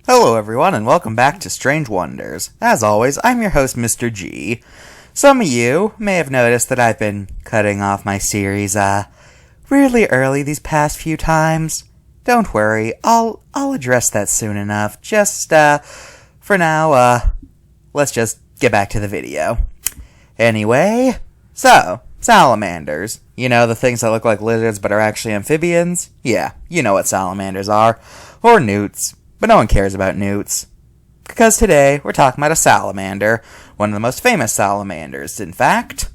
Hello everyone and welcome back to Strange Wonders. As always, I'm your host Mr.G. Some of you may have noticed that I've been cutting off my series, really early these past few times. Don't worry, I'll address that soon enough. Just, for now, let's just get back to the video. Anyway, so, salamanders. You know, the things that look like lizards but are actually amphibians? Yeah, you know what salamanders are. Or newts. But no one cares about newts. Because today, we're talking about a salamander. One of the most famous salamanders, in fact.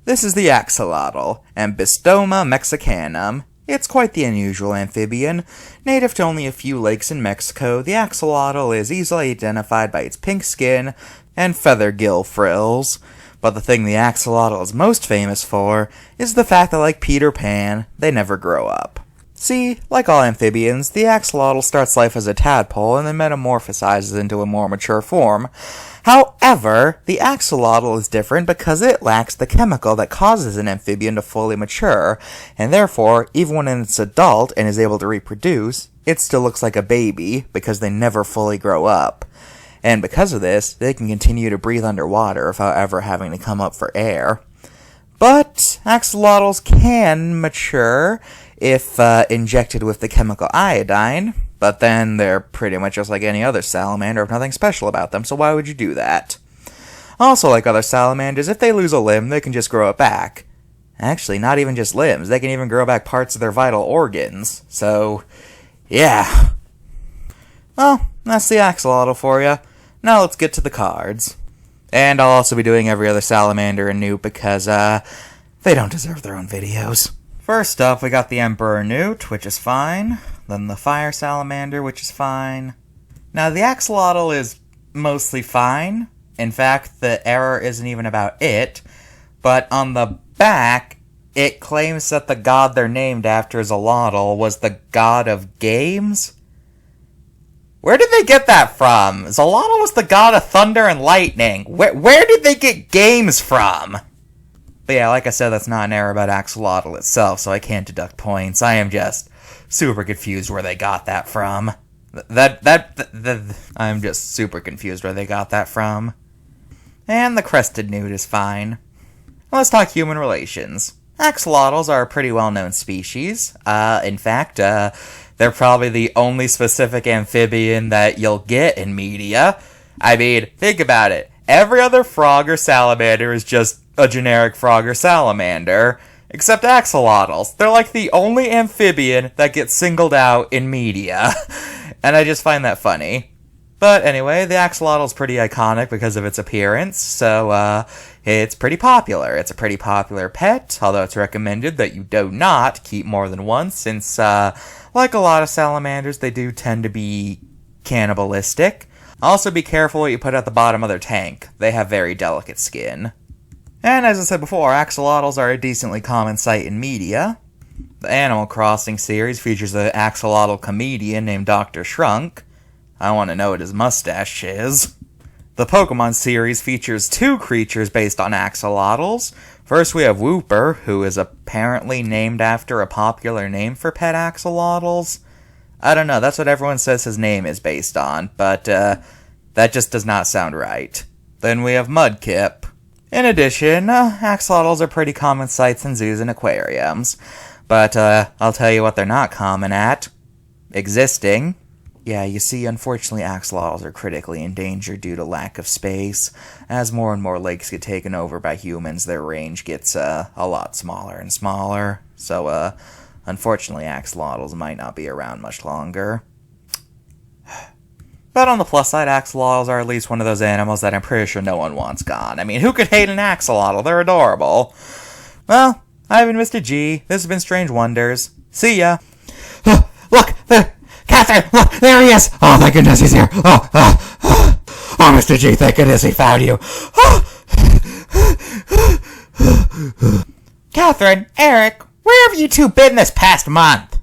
This is the axolotl, Ambystoma mexicanum. It's quite the unusual amphibian. Native to only a few lakes in Mexico, the axolotl is easily identified by its pink skin and feather gill frills. But the thing the axolotl is most famous for is the fact that, like Peter Pan, they never grow up. See, like all amphibians, the axolotl starts life as a tadpole and then metamorphosizes into a more mature form. However, the axolotl is different because it lacks the chemical that causes an amphibian to fully mature, and therefore, even when it's adult and is able to reproduce, it still looks like a baby because they never fully grow up. And because of this, they can continue to breathe underwater without ever having to come up for air. But axolotls can mature if injected with the chemical iodine, but then they're pretty much just like any other salamander with nothing special about them, so why would you do that? Also, like other salamanders, if they lose a limb, they can just grow it back. Actually, not even just limbs, they can even grow back parts of their vital organs, so, yeah. Well, that's the axolotl for you. Now let's get to the cards. And I'll also be doing every other salamander and newt because, they don't deserve their own videos. First up, we got the emperor newt, which is fine. Then the fire salamander, which is fine. Now, the axolotl is mostly fine. In fact, the error isn't even about it. But on the back, it claims that the god they're named after, Xolotl, was the god of games? Where did they get that from? Xolotl was the god of thunder and lightning. Where did they get games from? But yeah, like I said, that's not an error about axolotl itself, so I can't deduct points. I am just super confused where they got that from. I'm just super confused where they got that from. And the crested newt is fine. Let's talk human relations. Axolotls are a pretty well-known species. In fact, they're probably the only specific amphibian that you'll get in media. I mean, think about it. Every other frog or salamander is just a generic frog or salamander, except axolotls. They're like the only amphibian that gets singled out in media, and I just find that funny. But anyway, the axolotl is pretty iconic because of its appearance, so it's pretty popular. It's a pretty popular pet, although it's recommended that you do not keep more than one, since, like a lot of salamanders, they do tend to be cannibalistic. Also be careful what you put at the bottom of their tank. They have very delicate skin. And as I said before, axolotls are a decently common sight in media. The Animal Crossing series features an axolotl comedian named Dr. Shrunk. I want to know what his mustache is. The Pokemon series features two creatures based on axolotls. First we have Wooper, who is apparently named after a popular name for pet axolotls. I don't know, that's what everyone says his name is based on, but that just does not sound right. Then we have Mudkip. In addition, axolotls are pretty common sights in zoos and aquariums. But I'll tell you what they're not common at. Existing. Yeah, you see, unfortunately axolotls are critically endangered due to lack of space. As more and more lakes get taken over by humans, their range gets a lot smaller and smaller. So, unfortunately, axolotls might not be around much longer. But on the plus side, axolotls are at least one of those animals that I'm pretty sure no one wants gone. I mean, who could hate an axolotl? They're adorable. Well, I've been Mr. G. This has been Strange Wonders. See ya! Look! There! Catherine! Look! There he is! Oh, thank goodness he's here! Oh, Mr. G, thank goodness he found you! Catherine, Eric, where have you two been this past month?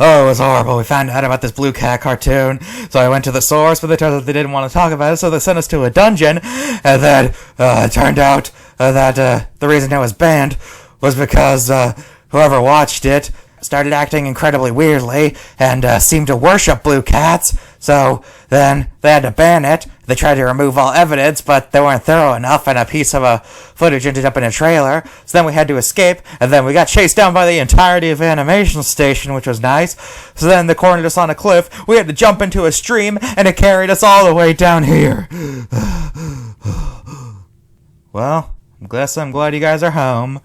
Oh, it was horrible. We found out about this Blue Cat cartoon, so I went to the source, but they told us they didn't want to talk about it, so they sent us to a dungeon, and then it turned out that the reason it was banned was because whoever watched it started acting incredibly weirdly and seemed to worship blue cats. So then they had to ban it. They tried to remove all evidence, but they weren't thorough enough, and a piece of footage ended up in a trailer. So then we had to escape, and then we got chased down by the entirety of Animation Station, which was nice. So then they cornered us on a cliff. We had to jump into a stream, and it carried us all the way down here. Well, I'm glad you guys are home.